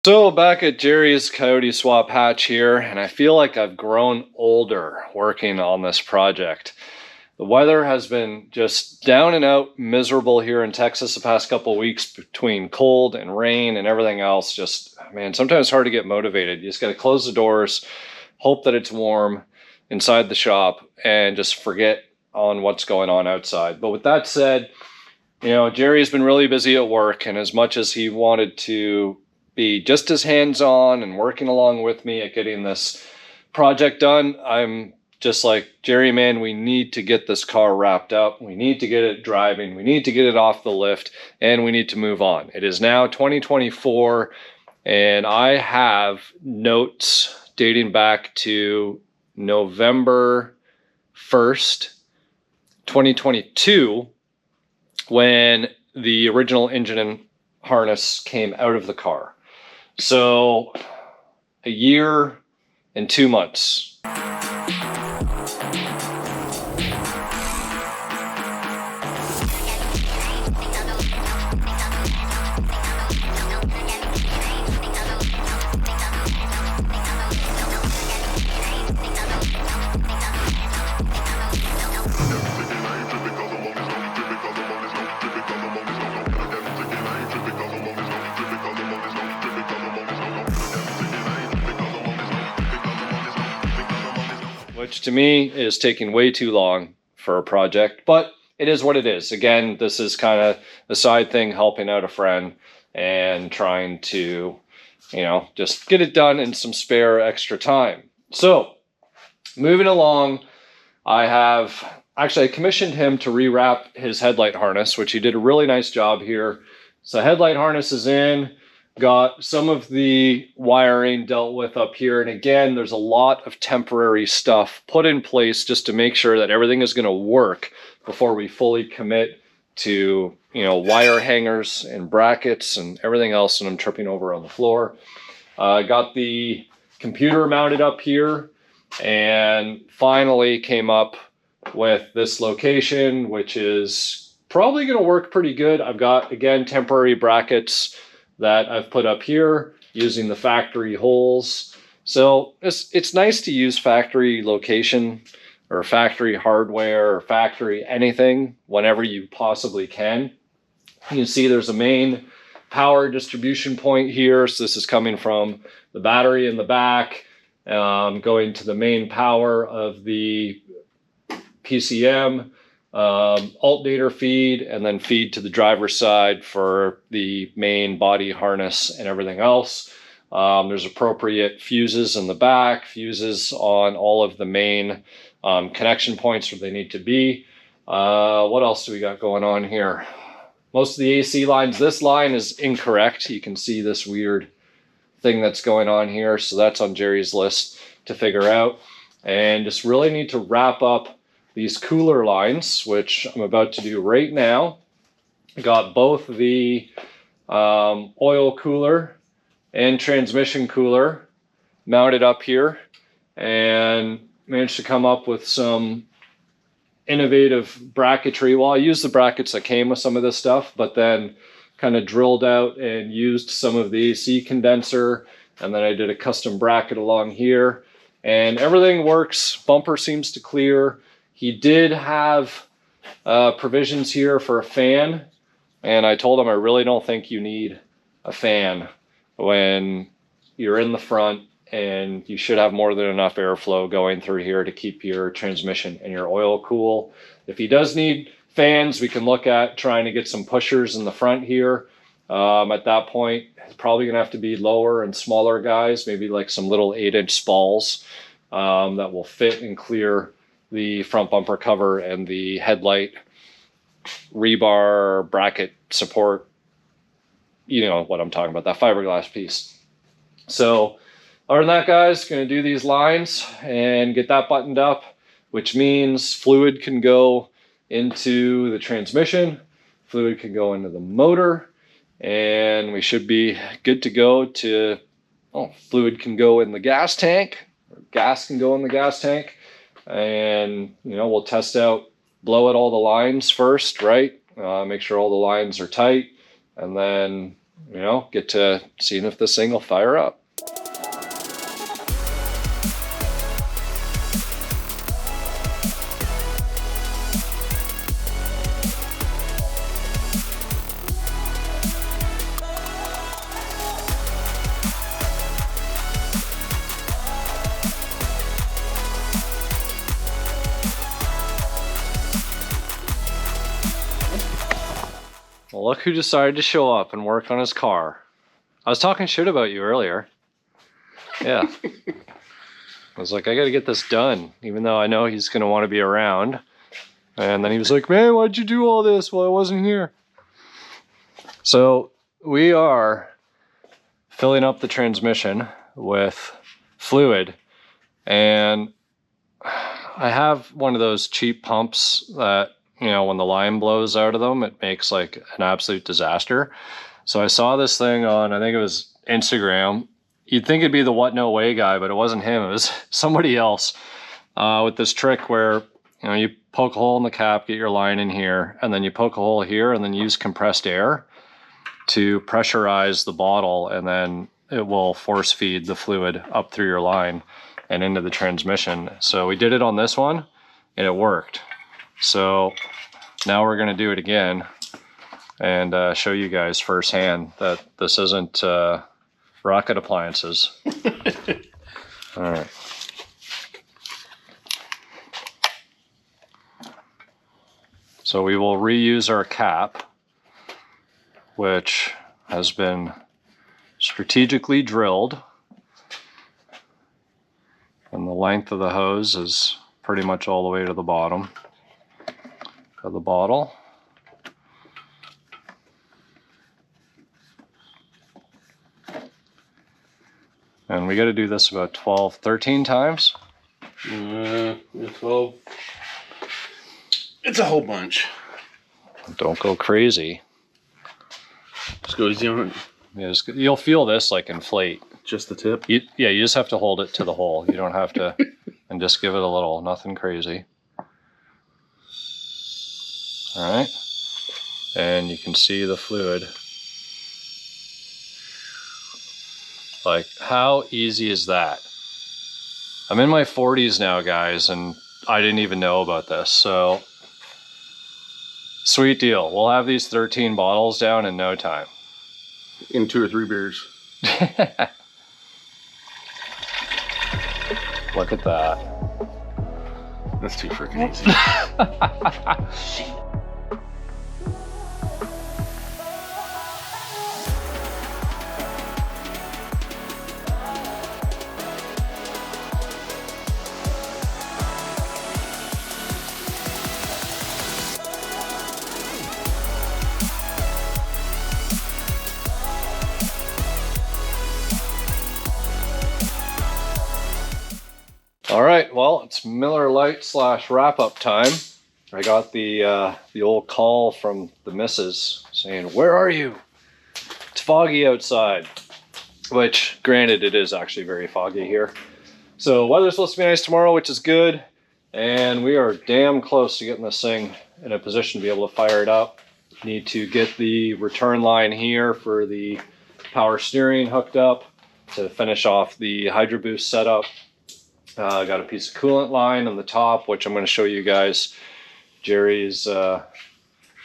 So back at Gerry's Coyote Swap hatch here, and I feel like I've grown older working on this project. The weather has been just down and out miserable here in Texas the past couple of weeks between cold and rain and everything else. Just, man, sometimes it's hard to get motivated. You just got to close the doors, hope that it's warm inside the shop, and just forget on what's going on outside. But with that said, Gerry's been really busy at work, and as much as he wanted to be just as hands-on and working along with me at getting this project done, I'm just like, Gerry, man, we need to get this car wrapped up. We need to get it driving. We need to get it off the lift, and we need to move on. It is now 2024, and I have notes dating back to November 1st, 2022, when the original engine and harness came out of the car. So a year and 2 months. Which to me is taking way too long for a project, but it is what it is. Again, this is kind of a side thing, helping out a friend and trying to, just get it done in some spare extra time. So moving along, I commissioned him to rewrap his headlight harness, which he did a really nice job here. So headlight harness is in. Got some of the wiring dealt with up here. And again, there's a lot of temporary stuff put in place just to make sure that everything is going to work before we fully commit to, wire hangers and brackets and everything else. And I'm tripping over on the floor. Got the computer mounted up here and finally came up with this location, which is probably going to work pretty good. I've got, again, temporary brackets that I've put up here using the factory holes. So it's nice to use factory location or factory hardware or factory anything whenever you possibly can. You can see there's a main power distribution point here. So this is coming from the battery in the back, going to the main power of the PCM, alternator feed, and then feed to the driver's side for the main body harness and everything else. There's appropriate fuses in the back, fuses on all of the main connection points where they need to be. What else do we got going on here? Most of the AC lines, this line is incorrect. You can see this weird thing that's going on here. So that's on Gerry's list to figure out. And just really need to wrap up these cooler lines, which I'm about to do right now. I got both the oil cooler and transmission cooler mounted up here and managed to come up with some innovative bracketry. Well, I used the brackets that came with some of this stuff, but then kind of drilled out and used some of the AC condenser, and then I did a custom bracket along here, and everything works. Bumper seems to clear. He did have provisions here for a fan, and I told him I really don't think you need a fan when you're in the front, and you should have more than enough airflow going through here to keep your transmission and your oil cool. If he does need fans, we can look at trying to get some pushers in the front here. At that point, it's probably going to have to be lower and smaller guys, maybe like some little 8-inch spalls that will fit and clear the front bumper cover and the headlight rebar bracket support. You know what I'm talking about, that fiberglass piece. So other than that, guys, going to do these lines and get that buttoned up, which means fluid can go into the transmission, fluid can go into the motor, and we should be good to go to, fluid can go in the gas tank, or gas can go in the gas tank. And, we'll test out, blow out all the lines first, right? Make sure all the lines are tight, and then you know, get to seeing if this thing will fire up. Well, look who decided to show up and work on his car. I was talking shit about you earlier. Yeah. I was like, I gotta get this done, even though I know he's gonna want to be around. And then he was like, man, why'd you do all this while I wasn't here? So we are filling up the transmission with fluid, and I have one of those cheap pumps that, you know, when the line blows out of them, it makes like an absolute disaster. So I saw this thing on, I think it was Instagram. You'd think it'd be the What No Way guy, but it wasn't him. It was somebody else with this trick where, you know, you poke a hole in the cap, get your line in here, and then you poke a hole here and then use compressed air to pressurize the bottle, and then it will force feed the fluid up through your line and into the transmission. So we did it on this one and it worked. So now we're going to do it again and show you guys firsthand that this isn't rocket appliances. All right. So we will reuse our cap, which has been strategically drilled. And the length of the hose is pretty much all the way to the bottom of the bottle. And we got to do this about 12, 13 times. 12. It's a whole bunch. Don't go crazy. Just go easy on it. Yeah, you'll feel this like inflate. Just the tip? You just have to hold it to the hole. You don't have to, and just give it a little, nothing crazy. All right. And you can see the fluid. Like, how easy is that? I'm in my 40s now, guys, and I didn't even know about this, so sweet deal. We'll have these 13 bottles down in no time. In 2 or 3 beers. Look at that. That's too freaking easy. Shit. All right, well, it's Miller Lite / wrap-up time. I got the old call from the missus saying, "Where are you? It's foggy outside." Which, granted, it is actually very foggy here. So weather's supposed to be nice tomorrow, which is good. And we are damn close to getting this thing in a position to be able to fire it up. Need to get the return line here for the power steering hooked up to finish off the Hydro Boost setup. I got a piece of coolant line on the top, which I'm going to show you guys. Gerry's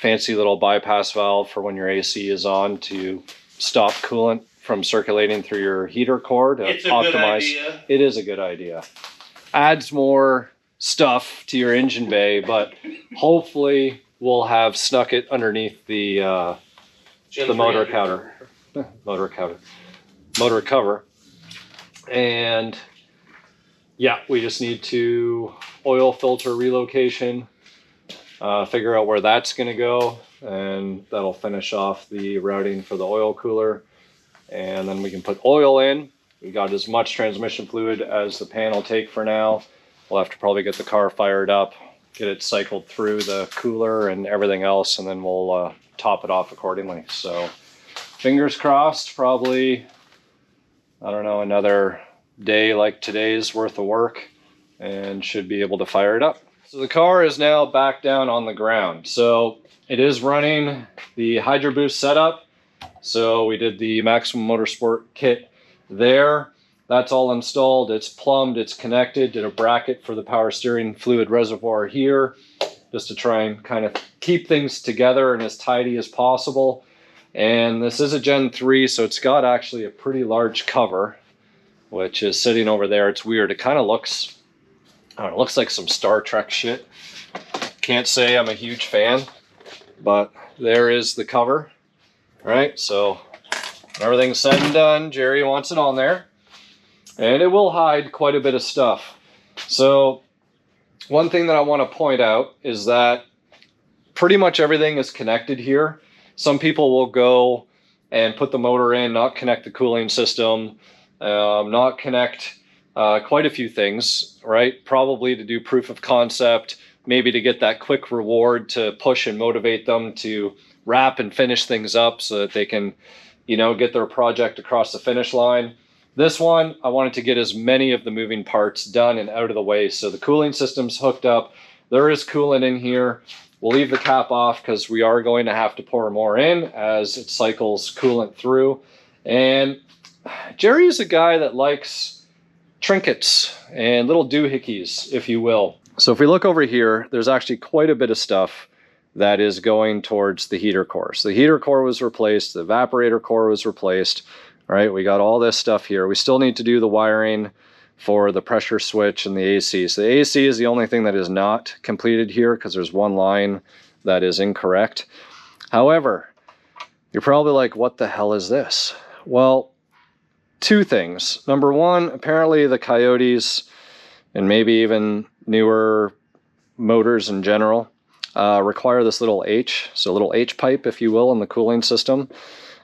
fancy little bypass valve for when your AC is on to stop coolant from circulating through your heater core to It's a optimize. good idea. It is a good idea. Adds more stuff to your engine bay, but hopefully we'll have snuck it underneath the motor cover. And yeah, we just need to oil filter relocation, figure out where that's going to go, and that'll finish off the routing for the oil cooler. And then we can put oil in. We got as much transmission fluid as the pan will take for now. We'll have to probably get the car fired up, get it cycled through the cooler and everything else, and then we'll top it off accordingly. So fingers crossed, probably, I don't know, another day like today's worth of work, and should be able to fire it up. So the car is now back down on the ground. So it is running the Hydro Boost setup. So we did the Maximum Motorsport kit there. That's all installed. It's plumbed, it's connected. Did a bracket for the power steering fluid reservoir here, just to try and kind of keep things together and as tidy as possible. And this is a Gen 3, so it's got actually a pretty large cover, which is sitting over there. It's weird. It kind of looks, I don't know, it looks like some Star Trek shit. Can't say I'm a huge fan, but there is the cover. All right, so when everything's said and done, Gerry wants it on there. And it will hide quite a bit of stuff. So one thing that I want to point out is that pretty much everything is connected here. Some people will go and put the motor in, not connect the cooling system, not connect quite a few things, right? Probably to do proof of concept, maybe to get that quick reward to push and motivate them to wrap and finish things up so that they can, you know, get their project across the finish line. This one, I wanted to get as many of the moving parts done and out of the way. So the cooling system's hooked up. There is coolant in here. We'll leave the cap off because we are going to have to pour more in as it cycles coolant through. And Gerry is a guy that likes trinkets and little doohickeys, if you will. So if we look over here, there's actually quite a bit of stuff that is going towards the heater core. So the heater core was replaced, the evaporator core was replaced, right? We got all this stuff here. We still need to do the wiring for the pressure switch and the AC. So the AC is the only thing that is not completed here because there's one line that is incorrect. However, you're probably like, what the hell is this? Well, two things. Number one, apparently the Coyotes and maybe even newer motors in general require this little H, so a little H pipe, if you will, in the cooling system.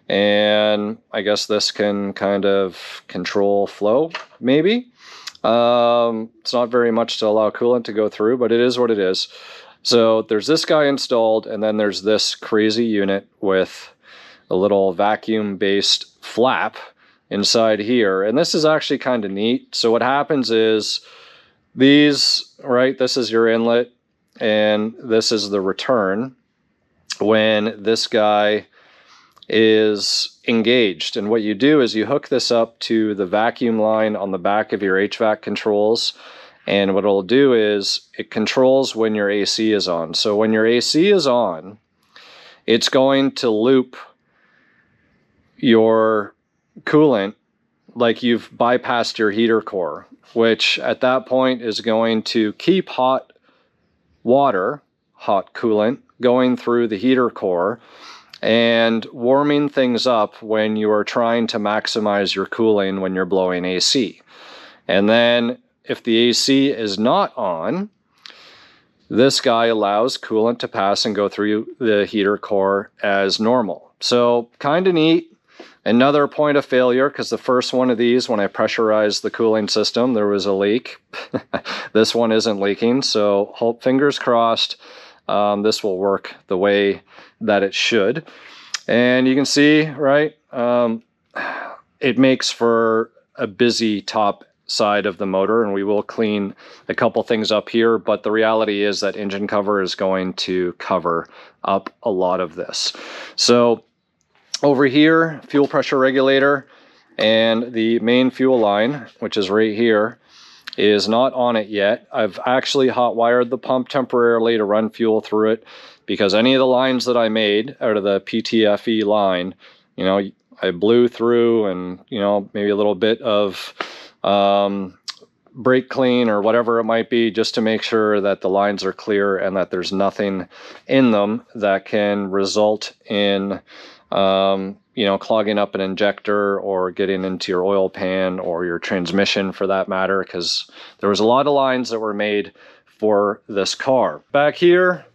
And I guess this can kind of control flow, maybe. It's not very much to allow coolant to go through, but it is what it is. So there's this guy installed, and then there's this crazy unit with a little vacuum-based flap inside here. And this is actually kind of neat. So what happens is these, right, this is your inlet, and this is the return when this guy is engaged. And what you do is you hook this up to the vacuum line on the back of your HVAC controls, and what it'll do is it controls when your AC is on. So when your AC is on, it's going to loop your coolant like you've bypassed your heater core, which at that point is going to keep hot water, hot coolant, going through the heater core and warming things up when you are trying to maximize your cooling when you're blowing AC. And then if the AC is not on, this guy allows coolant to pass and go through the heater core as normal. So kind of neat. Another point of failure, because the first one of these, when I pressurized the cooling system, there was a leak. This one isn't leaking, so hope, fingers crossed, this will work the way that it should. And you can see, right, it makes for a busy top side of the motor, and we will clean a couple things up here, but the reality is that engine cover is going to cover up a lot of this. So over here, fuel pressure regulator and the main fuel line, which is right here, is not on it yet. I've actually hot wired the pump temporarily to run fuel through it, because any of the lines that I made out of the PTFE line, you know, I blew through, and, you know, maybe a little bit of brake clean or whatever it might be, just to make sure that the lines are clear and that there's nothing in them that can result in you know, clogging up an injector or getting into your oil pan or your transmission for that matter, because there was a lot of lines that were made for this car. Back here,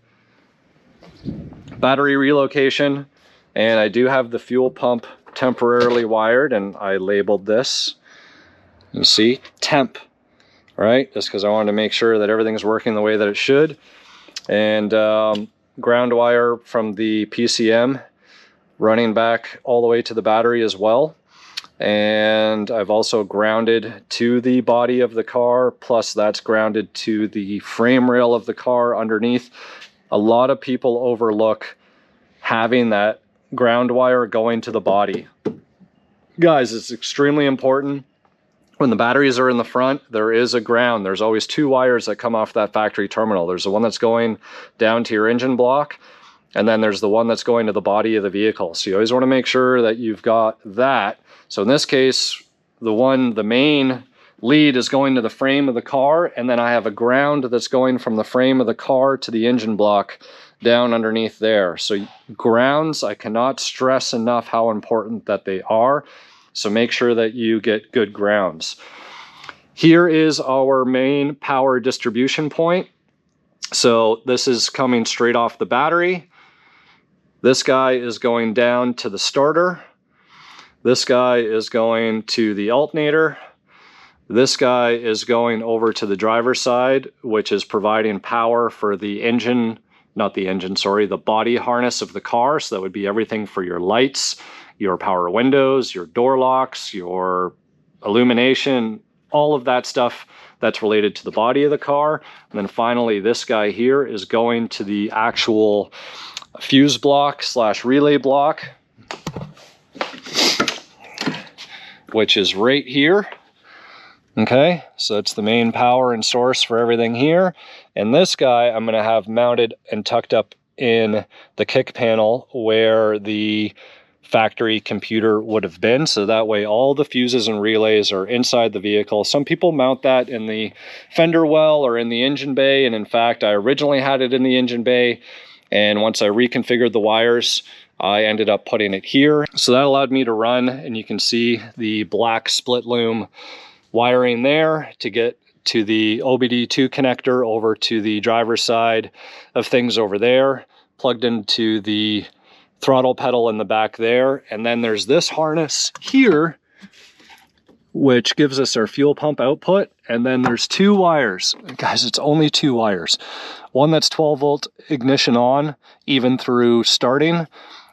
battery relocation, and I do have the fuel pump temporarily wired, and I labeled this, you see, temp, right? Just because I wanted to make sure that everything's working the way that it should. And ground wire from the PCM running back all the way to the battery as well. And I've also grounded to the body of the car, plus that's grounded to the frame rail of the car underneath. A lot of people overlook having that ground wire going to the body. Guys, it's extremely important. When the batteries are in the front, there is a ground. There's always two wires that come off that factory terminal. There's the one that's going down to your engine block, and then there's the one that's going to the body of the vehicle. So you always want to make sure that you've got that. So in this case, the main lead is going to the frame of the car, and then I have a ground that's going from the frame of the car to the engine block down underneath there. So grounds, I cannot stress enough how important that they are. So make sure that you get good grounds. Here is our main power distribution point. So this is coming straight off the battery. This guy is going down to the starter. This guy is going to the alternator. This guy is going over to the driver's side, which is providing power for the engine, not the engine, sorry, the body harness of the car. So that would be everything for your lights, your power windows, your door locks, your illumination, all of that stuff that's related to the body of the car. And then finally, this guy here is going to the actual fuse block / relay block, which is right here. Okay, so it's the main power and source for everything here. And this guy I'm going to have mounted and tucked up in the kick panel where the factory computer would have been, so that way all the fuses and relays are inside the vehicle. Some people mount that in the fender well or in the engine bay, and in fact I originally had it in the engine bay, and once I reconfigured the wires I ended up putting it here. So that allowed me to run, and you can see the black split loom wiring there to get to the OBD2 connector over to the driver's side of things over there, plugged into the throttle pedal in the back there. And then there's this harness here, which gives us our fuel pump output. And then there's two wires. Guys, it's only two wires. One that's 12 volt ignition on, even through starting.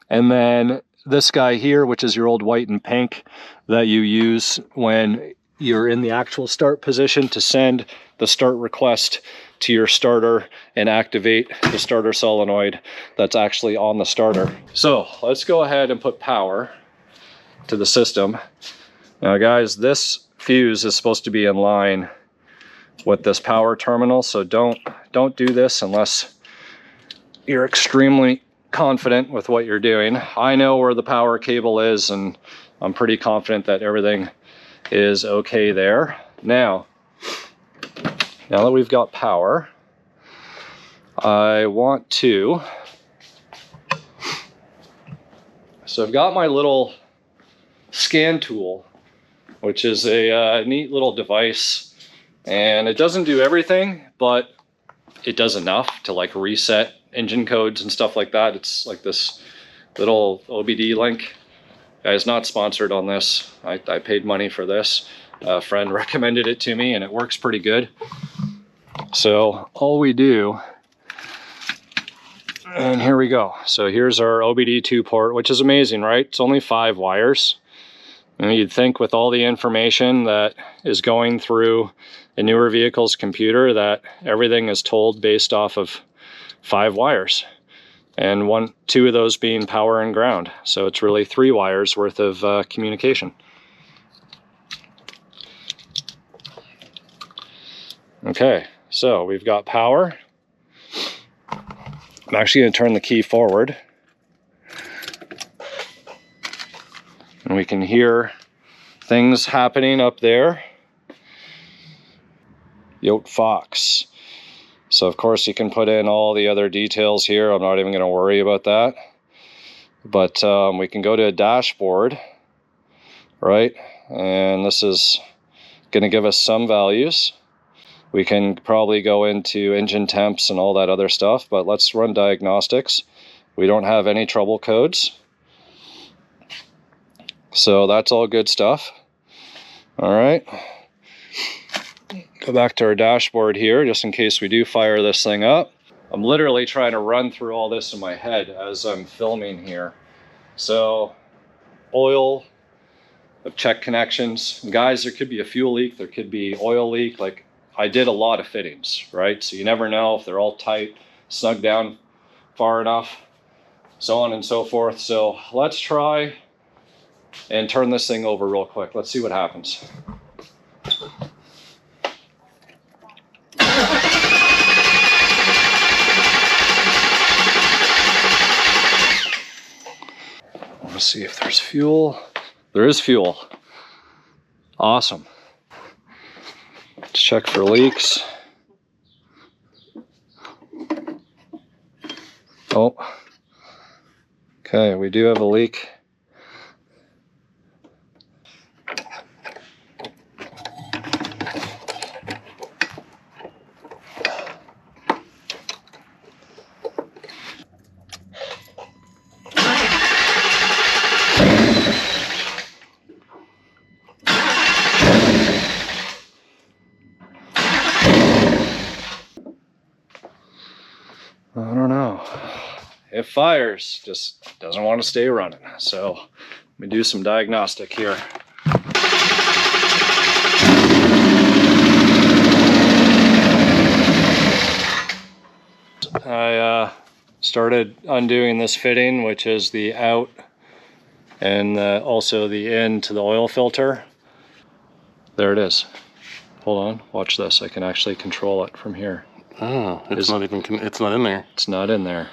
And then this guy here, which is your old white and pink that you use when you're in the actual start position to send the start request to your starter and activate the starter solenoid that's actually on the starter. So let's go ahead and put power to the system. Now guys, this fuse is supposed to be in line with this power terminal, so don't do this unless you're extremely confident with what you're doing. I know where the power cable is, and I'm pretty confident that everything is okay there. Now that we've got power, I want to, so I've got my little scan tool, which is a neat little device, and it doesn't do everything, but it does enough to like reset engine codes and stuff like that. It's like this little OBD link. Guys, not sponsored on this. I paid money for this. A friend recommended it to me, and it works pretty good. So all we do, and here we go. So here's our OBD2 port, which is amazing, right? It's only 5 wires. And you'd think with all the information that is going through a newer vehicle's computer that everything is told based off of 5 wires. And 2 of those being power and ground. So it's really 3 wires worth of communication. Okay, so we've got power. I'm actually going to turn the key forward. And we can hear things happening up there. Yote Fox. So of course you can put in all the other details here. I'm not even going to worry about that. But we can go to a dashboard, right? And this is going to give us some values. We can probably go into engine temps and all that other stuff, but let's run diagnostics. We don't have any trouble codes. So that's all good stuff. All right. Go back to our dashboard here, just in case we do fire this thing up. I'm literally trying to run through all this in my head as I'm filming here. So, oil, check connections. Guys, there could be a fuel leak, there could be oil leak. Like, I did a lot of fittings, right? So you never know if they're all tight, snug down far enough. so on and so forth. So let's try and turn this thing over real quick. Let's see what happens. Let's see if there's fuel. There is fuel. Awesome. Let's check for leaks. Oh. Okay, we do have a leak. I don't know. It fires, just doesn't want to stay running. So let me do some diagnostic here. I started undoing this fitting, which is the out and also the in to the oil filter. There it is. Hold on, watch this. I can actually control it from here. Oh, it's not in there. It's not in there.